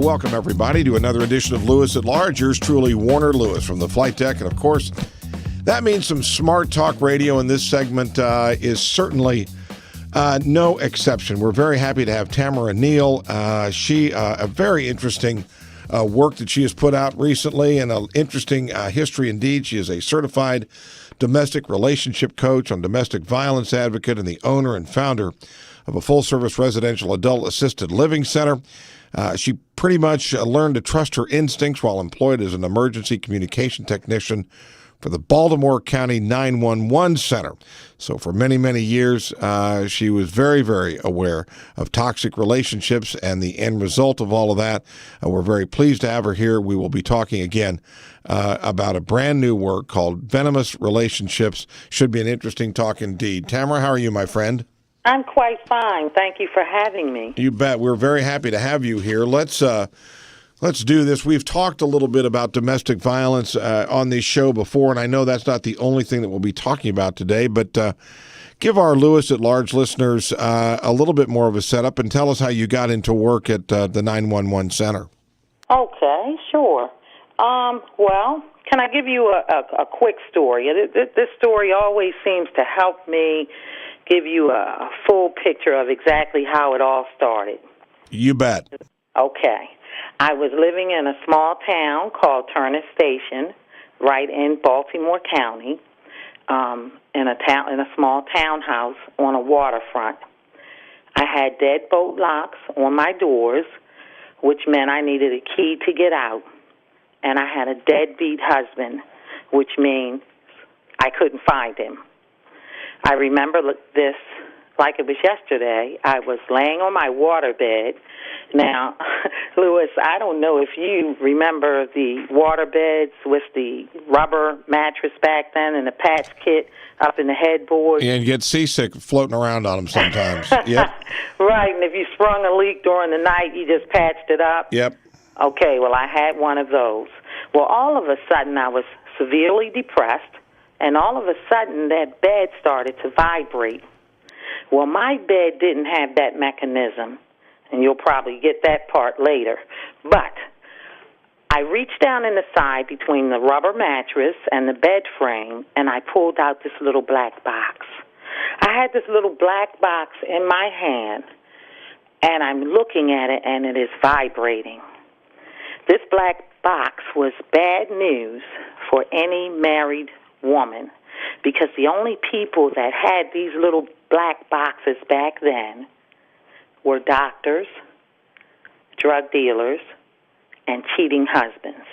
Well, welcome everybody to another edition of Lewis at Large. Yours truly, Warner Lewis from the flight deck. And of course, that means some smart talk radio, and this segment is certainly no exception. We're very happy to have Tamara O'Neal. She a very interesting work that she has put out recently, and an interesting history indeed. She is a certified domestic relationship coach, on domestic violence advocate, and the owner and founder of a full-service residential adult assisted living center. She pretty much learned to trust her instincts while employed as an emergency communication technician for the Baltimore County 911 Center. So for many, many years, she was very, very aware of toxic relationships and the end result of all of that. We're very pleased to have her here. We will be talking again about a brand new work called Venomous Relationships. Should be an interesting talk indeed. Tamara, how are you, my friend? I'm quite fine. Thank you for having me. You bet. We're very happy to have you here. Let's do this. We've talked a little bit about domestic violence on this show before, and I know that's not the only thing that we'll be talking about today, but give our Lewis at Large listeners a little bit more of a setup and tell us how you got into work at the 911 Center. Okay, sure. Well, can I give you a quick story? This story always seems to help me give you a full picture of exactly how it all started. You bet. Okay. I was living in a small town called Turner Station, right in Baltimore County, in a small townhouse on a waterfront. I had deadbolt locks on my doors, which meant I needed a key to get out, and I had a deadbeat husband, which means I couldn't find him. I remember this like it was yesterday. I was laying on my waterbed. Now, Lewis, I don't know if you remember the waterbeds with the rubber mattress back then and the patch kit up in the headboard. Yeah, and you get seasick floating around on them sometimes. Yep. Right, and if you sprung a leak during the night, you just patched it up. Yep. Okay, well, I had one of those. Well, all of a sudden, I was severely depressed, and all of a sudden, that bed started to vibrate. Well, my bed didn't have that mechanism, and you'll probably get that part later. But I reached down in the side between the rubber mattress and the bed frame, and I pulled out this little black box. I had this little black box in my hand, and I'm looking at it, and it is vibrating. This black box was bad news for any married woman, because the only people that had these little black boxes back then were doctors, drug dealers, and cheating husbands.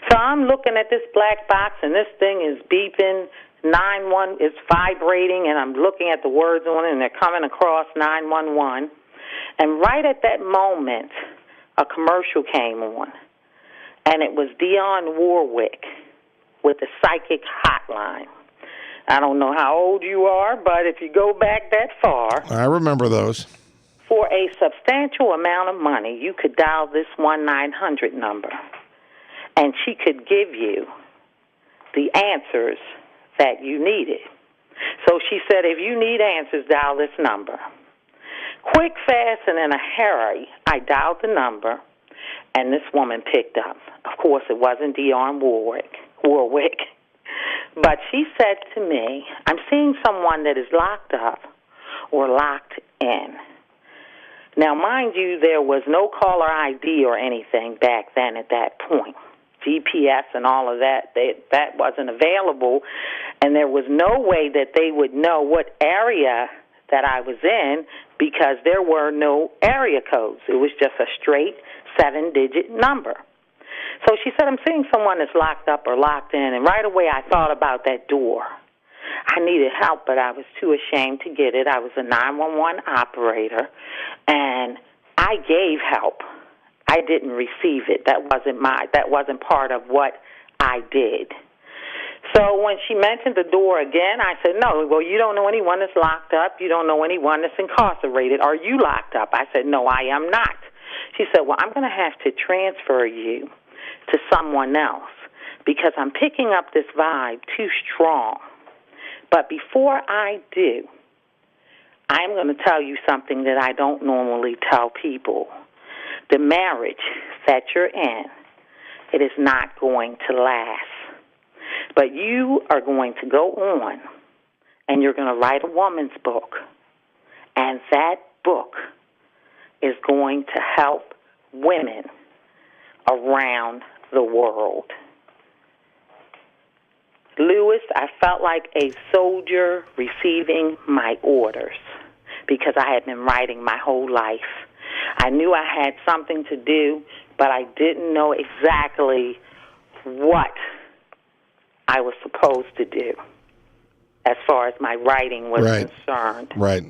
So I'm looking at this black box, and this thing is beeping, 911, it's vibrating, and I'm looking at the words on it, and they're coming across 911. And right at that moment, a commercial came on, and it was Dionne Warwick with the psychic hotline. I don't know how old you are, but if you go back that far, I remember those. For a substantial amount of money, you could dial this 1-900 number, and she could give you the answers that you needed. So she said, if you need answers, dial this number. Quick, fast, and in a hurry, I dialed the number, and this woman picked up. Of course, it wasn't Dionne Warwick. But she said to me, I'm seeing someone that is locked up or locked in. Now, mind you, there was no caller ID or anything back then at that point. GPS and all of that, that wasn't available, and there was no way that they would know what area that I was in because there were no area codes. It was just a straight 7-digit number. So she said, I'm seeing someone that's locked up or locked in, and right away I thought about that door. I needed help, but I was too ashamed to get it. I was a 911 operator, and I gave help. I didn't receive it. That wasn't part of what I did. So when she mentioned the door again, I said, no, well, you don't know anyone that's locked up. You don't know anyone that's incarcerated. Are you locked up? I said, no, I am not. She said, well, I'm going to have to transfer you to someone else because I'm picking up this vibe too strong. But before I do, I'm going to tell you something that I don't normally tell people. the marriage that you're in, it is not going to last. But you are going to go on, and you're going to write a woman's book, and that book is going to help women around the world. Lewis, I felt like a soldier receiving my orders because I had been writing my whole life. I knew I had something to do, but I didn't know exactly what I was supposed to do as far as my writing was concerned. Right.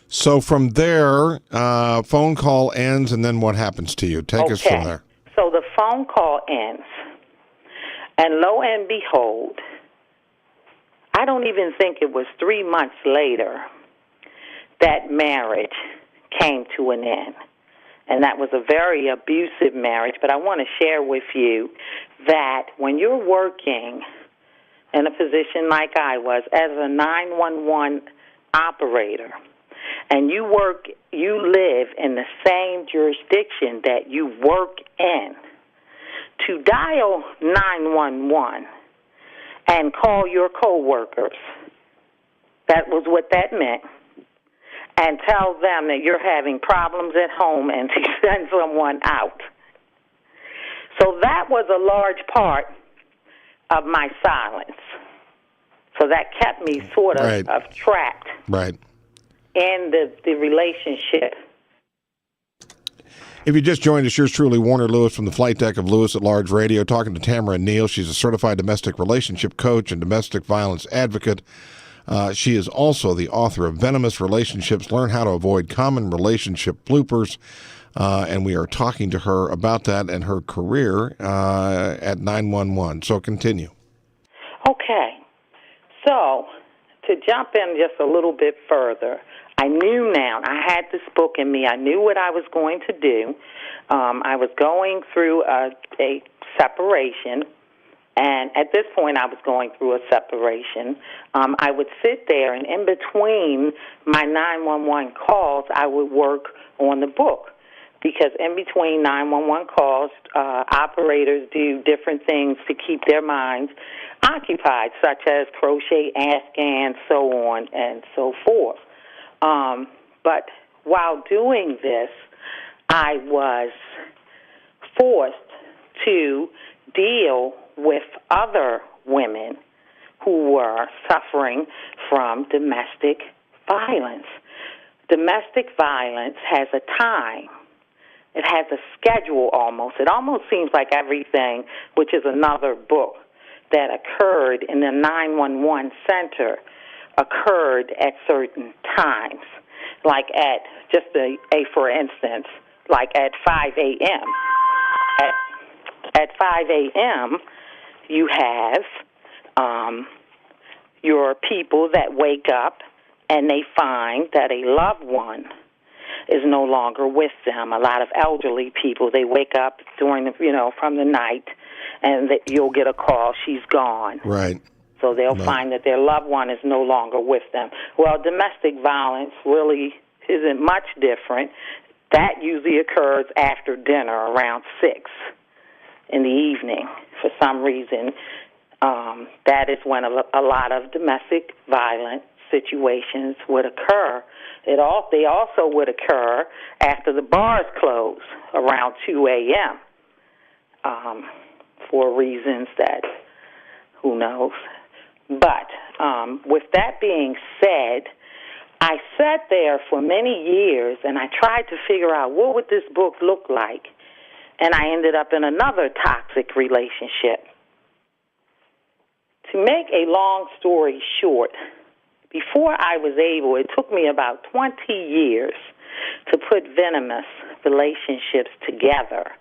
So from there, phone call ends, and then what happens to you? Take us from there. So the phone call ends. And lo and behold, I don't even think it was 3 months later that marriage came to an end. And that was a very abusive marriage. But I want to share with you that when you're working in a position like I was as a 911 operator, and you live in the same jurisdiction that you work in, to dial 911 and call your coworkers, that was what that meant, and tell them that you're having problems at home and to send someone out. So that was a large part of my silence. So that kept me sort of, trapped in the relationship. If you just joined us, yours truly, Warner Lewis from the flight deck of Lewis at Large Radio, talking to Tamara O'Neal. She's a certified domestic relationship coach and domestic violence advocate. She is also the author of Venomous Relationships, Learn How to Avoid Common Relationship Bloopers. And we are talking to her about that and her career at 911. So continue. Okay. So to jump in just a little bit further, I knew now, I had this book in me. I knew what I was going to do. I was going through a separation, and at this point I was going through a separation. I would sit there, and in between my 911 calls, I would work on the book. Because in between 911 calls, operators do different things to keep their minds occupied, such as crochet, Afghan, so on and so forth. But while doing this, I was forced to deal with other women who were suffering from domestic violence. Domestic violence has a time. It has a schedule almost. It almost seems like everything, which is another book, that occurred in the 911 center occurred at certain times. Like at, just for instance, like at 5 a.m. At 5 a.m., you have your people that wake up and they find that a loved one is no longer with them. A lot of elderly people, they wake up during the, from the night, and that you'll get a call, she's gone. Right. So they'll find that their loved one is no longer with them. Well, domestic violence really isn't much different. That usually occurs after dinner, around 6 in the evening. For some reason, that is when a lot of domestic violence situations would occur. They also would occur after the bars close, around 2 a.m., for reasons that, who knows. But with that being said, I sat there for many years and I tried to figure out what would this book look like, and I ended up in another toxic relationship. To make a long story short, before I was able, it took me about 20 years to put Venomous Relationships together,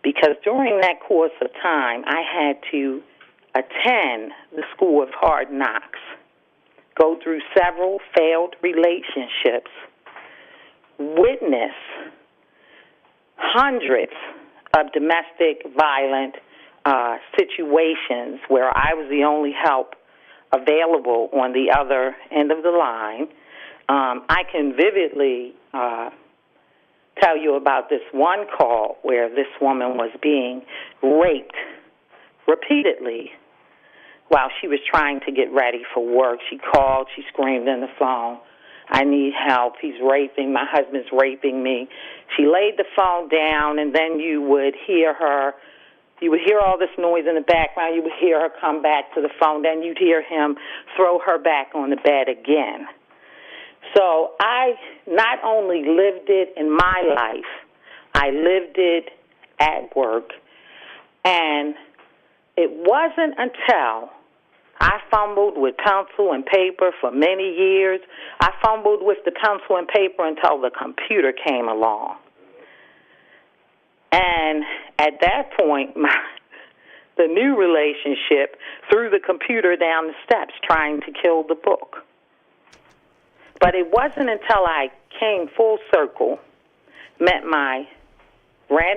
because during that course of time, I had to attend the School of Hard Knocks, go through several failed relationships, witness hundreds of domestic violent situations where I was the only help available on the other end of the line. I can vividly tell you about this one call where this woman was being raped repeatedly while she was trying to get ready for work. She called, she screamed in the phone, "I need help. He's raping, my husband's raping me." She laid the phone down, and then you would hear all this noise in the background. You would hear her come back to the phone. Then you'd hear him throw her back on the bed again. So I not only lived it in my life, I lived it at work. And it wasn't until I fumbled with pencil and paper for many years. I fumbled with the pencil and paper until the computer came along. And at that point, the new relationship threw the computer down the steps trying to kill the book. But it wasn't until I came full circle, ran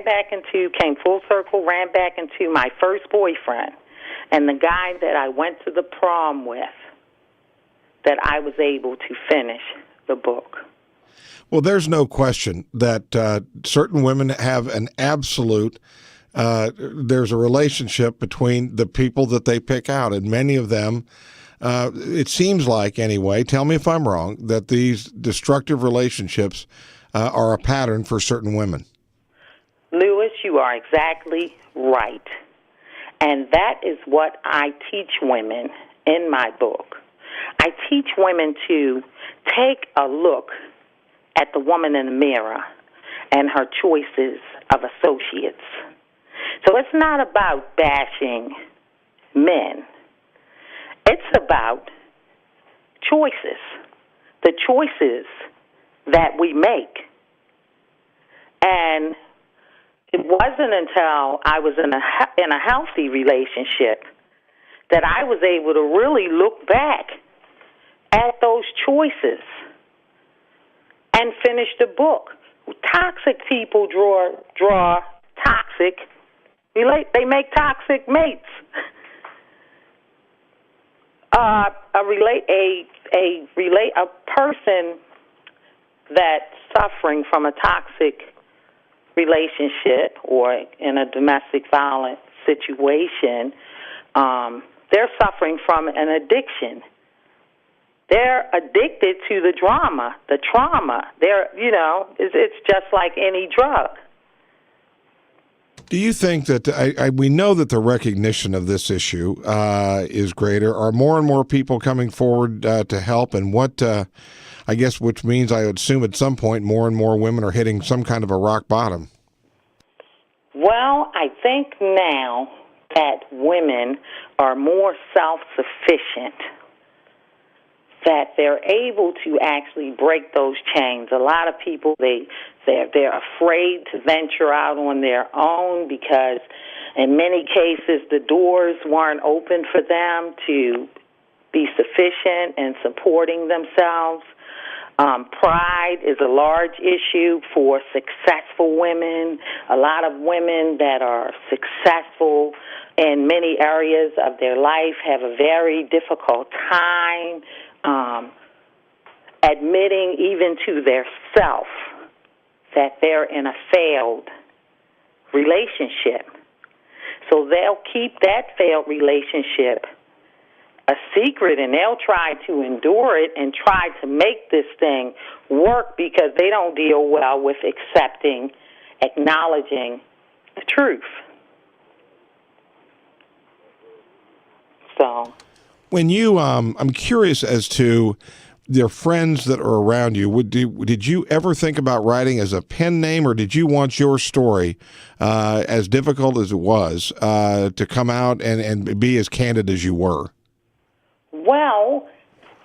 back into my first boyfriend and the guy that I went to the prom with, that I was able to finish the book. Well, there's no question that certain women have an absolute, there's a relationship between the people that they pick out, and many of them, it seems like anyway, tell me if I'm wrong, that these destructive relationships are a pattern for certain women. Lewis, you are exactly right. And that is what I teach women in my book. I teach women to take a look at the woman in the mirror and her choices of associates. So it's not about bashing men. It's about choices, the choices that we make. And it wasn't until I was in a healthy relationship that I was able to really look back at those choices and finish the book. Toxic people draw toxic. They make toxic mates. A person that's suffering from a toxic relationship or in a domestic violence situation, they're suffering from an addiction. They're addicted to the drama, the trauma. It's just like any drug. Do you think that we know that the recognition of this issue is greater? Are more and more people coming forward to help? And what, I guess, which means I would assume at some point more and more women are hitting some kind of a rock bottom. Well, I think now that women are more self-sufficient, that they're able to actually break those chains. A lot of people, they're afraid to venture out on their own because in many cases the doors weren't open for them to be sufficient in supporting themselves. Pride is a large issue for successful women. A lot of women that are successful in many areas of their life have a very difficult time admitting even to their self that they're in a failed relationship. So they'll keep that failed relationship a secret, and they'll try to endure it and try to make this thing work because they don't deal well with acknowledging the truth. So, when you, I'm curious as to their friends that are around you. Did you ever think about writing as a pen name, or did you want your story, as difficult as it was, to come out and be as candid as you were? Well,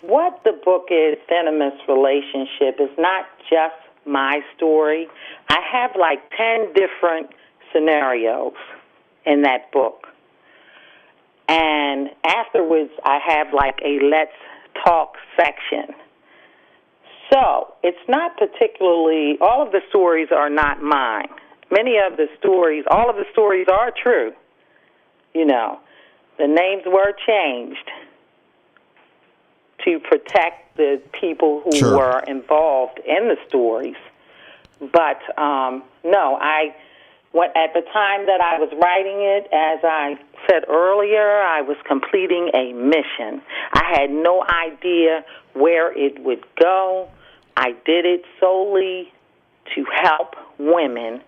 what the book is, Venomous Relationship, is not just my story. I have like 10 different scenarios in that book. And afterwards, I have like a Let's Talk section. So it's not particularly, all of the stories are not mine. All of the stories are true. The names were changed to protect the people who Sure. were involved in the stories. But no, at the time that I was writing it, as I said earlier, I was completing a mission. I had no idea where it would go. I did it solely to help women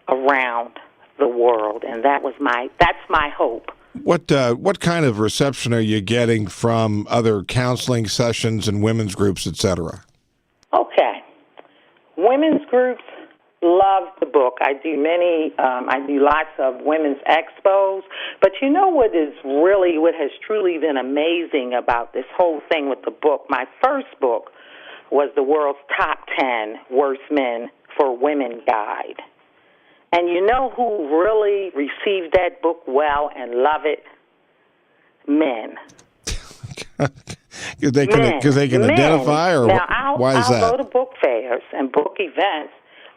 around the world, and that's my hope. What kind of reception are you getting from other counseling sessions and women's groups, etc.? Okay, women's groups love the book. I do lots of women's expos, but you know what has truly been amazing about this whole thing with the book? My first book was the world's top 10 worst men for women guide. And you know who really received that book well and love it? Men. Because they can identify, or now, why is that? I'll go to book fairs and book events,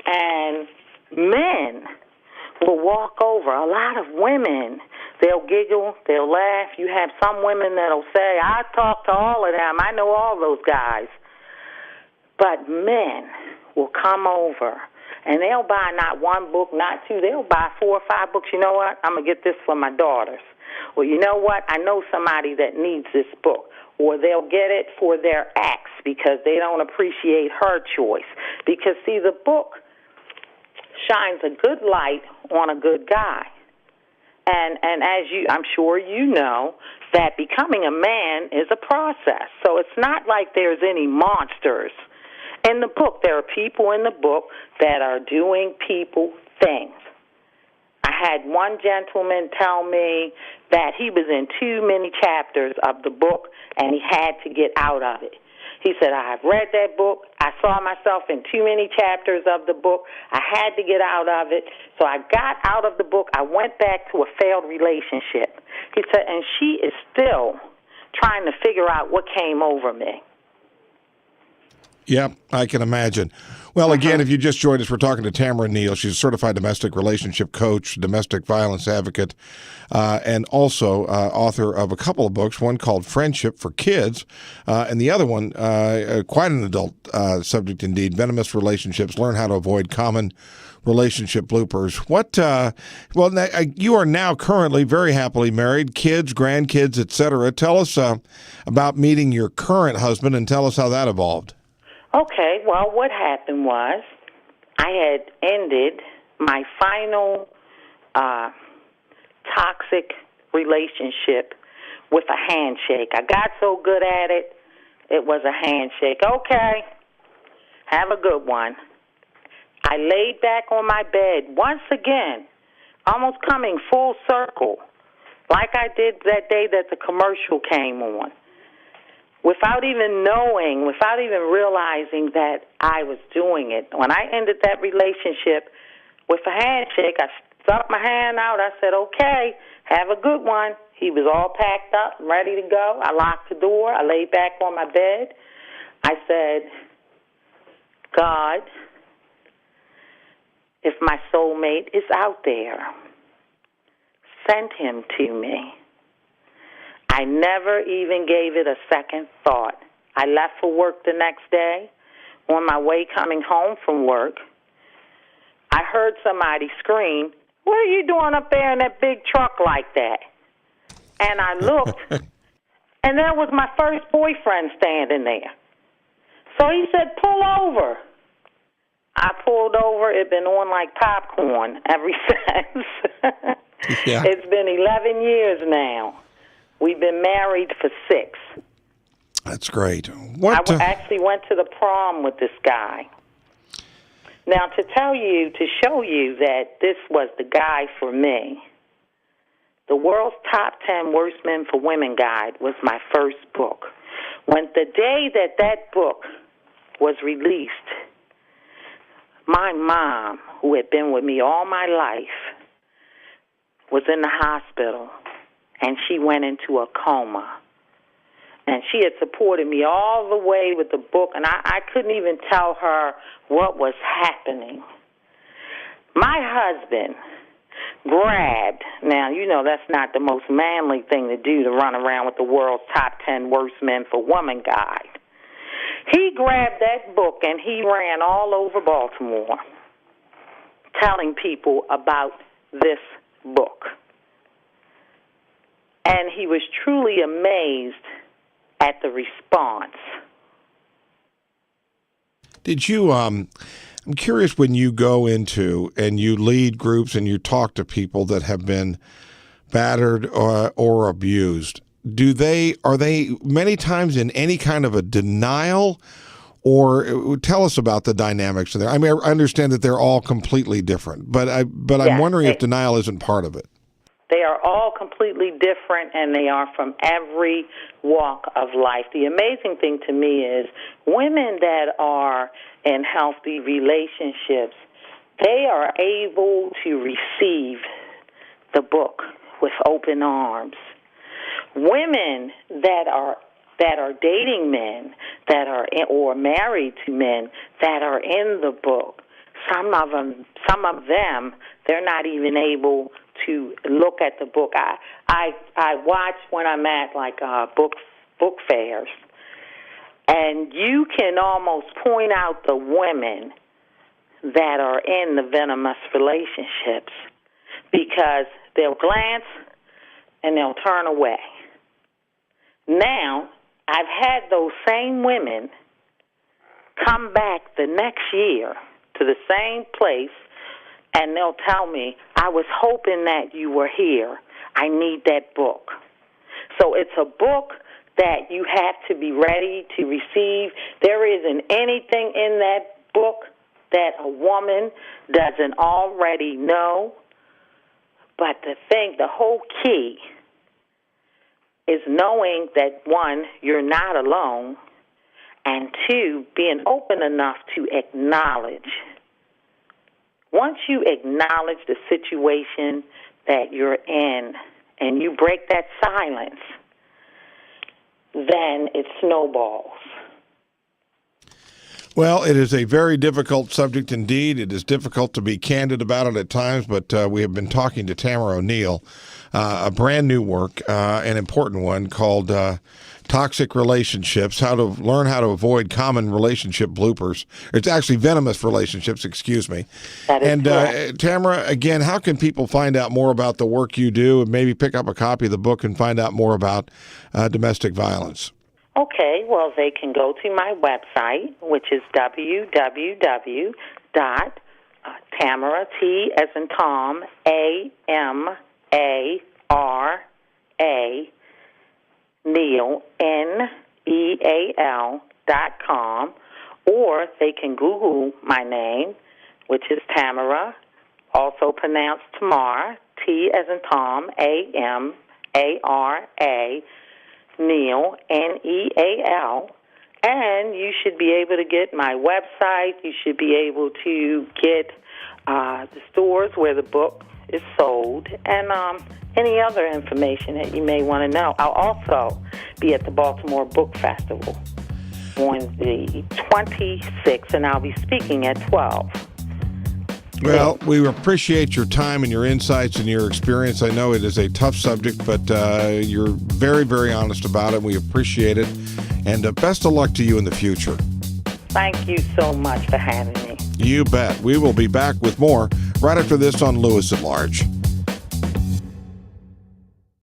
and men will walk over. A lot of women, they'll giggle, they'll laugh. You have some women that'll say, I talk to all of them. I know all those guys. But men will come over, and they'll buy not one book, not two. They'll buy 4 or 5 books. You know what? I'm going to get this for my daughters. Or you know what? I know somebody that needs this book. Or they'll get it for their ex because they don't appreciate her choice. Because, see, the book shines a good light on a good guy. And I'm sure you know, that becoming a man is a process. So it's not like there's any monsters in the book. There are people in the book that are doing people things. I had one gentleman tell me that he was in too many chapters of the book and he had to get out of it. He said, I've read that book. I saw myself in too many chapters of the book. I had to get out of it. So I got out of the book. I went back to a failed relationship. He said, and she is still trying to figure out what came over me. Yep, I can imagine. Well, again, if you just joined us, we're talking to Tamara O'Neal. She's a certified domestic relationship coach, domestic violence advocate, and also author of a couple of books, one called Friendship for Kids, and the other one, quite an adult subject indeed, Venomous Relationships, Learn How to Avoid Common Relationship Bloopers. You are now currently very happily married, kids, grandkids, etc. Tell us about meeting your current husband and tell us how that evolved. Okay, well, what happened was I had ended my final toxic relationship with a handshake. I got so good at it, it was a handshake. Okay, have a good one. I laid back on my bed once again, almost coming full circle, like I did that day that the commercial came on. Without even knowing, without even realizing that I was doing it. When I ended that relationship with a handshake, I stuck my hand out. I said, okay, have a good one. He was all packed up and ready to go. I locked the door. I laid back on my bed. I said, God, if my soulmate is out there, send him to me. I never even gave it a second thought. I left for work the next day. On my way coming home from work, I heard somebody scream, what are you doing up there in that big truck like that? And I looked, and there was my first boyfriend standing there. So he said, pull over. I pulled over. It been on like popcorn ever since. Yeah. It's been 11 years now. We've been married for 6. That's great. I actually went to the prom with this guy. Now, to show you that this was the guy for me, the world's top 10 worst men for women guide was my first book. When the day that book was released, my mom, who had been with me all my life, was in the hospital. And she went into a coma. And she had supported me all the way with the book, and I couldn't even tell her what was happening. My husband grabbed, now, you know that's not the most manly thing to do, to run around with the world's top 10 worst men for women guide. He grabbed that book, and he ran all over Baltimore. telling people about this book. And he was truly amazed at the response. Did you, I'm curious, when you go into and you lead groups and you talk to people that have been battered or abused, are they many times in any kind of a denial? Or tell us about the dynamics in there. I mean, I understand that they're all completely different, but I'm wondering if denial isn't part of it. They are all completely different, and they are from every walk of life. The amazing thing to me is women that are in healthy relationships, they are able to receive the book with open arms. Women that are dating men or married to men that are in the book, some of them, they're not even able to look at the book. I watch when I'm at like book fairs, and you can almost point out the women that are in the venomous relationships because they'll glance and they'll turn away. Now, I've had those same women come back the next year to the same place, and they'll tell me, I was hoping that you were here. I need that book. So it's a book that you have to be ready to receive. There isn't anything in that book that a woman doesn't already know. But the whole key is knowing that, one, you're not alone, and two, being open enough to acknowledge. Once you acknowledge the situation that you're in and you break that silence, then it snowballs. Well, it is a very difficult subject indeed. It is difficult to be candid about it at times, but we have been talking to Tamara O'Neal, a brand new work, an important one called Toxic Relationships, how to avoid common relationship bloopers. It's actually venomous relationships, excuse me. That is correct. Tamara, again, how can people find out more about the work you do and maybe pick up a copy of the book and find out more about domestic violence? Okay, well, they can go to my website, which is www.Tamara, T as in Tom, A-M-A-R-A, Neal, Neal.com, or they can Google my name, which is Tamara, also pronounced Tamar, T as in Tom, A-M-A-R-A, Neal, Neal, and you should be able to get my website. You should be able to get the stores where the book is sold, and any other information that you may want to know. I'll also be at the Baltimore Book Festival on the 26th, and I'll be speaking at 12. Well, we appreciate your time and your insights and your experience. I know it is a tough subject, but you're very, very honest about it. We appreciate it. And best of luck to you in the future. Thank you so much for having me. You bet. We will be back with more right after this on Lewis at Large.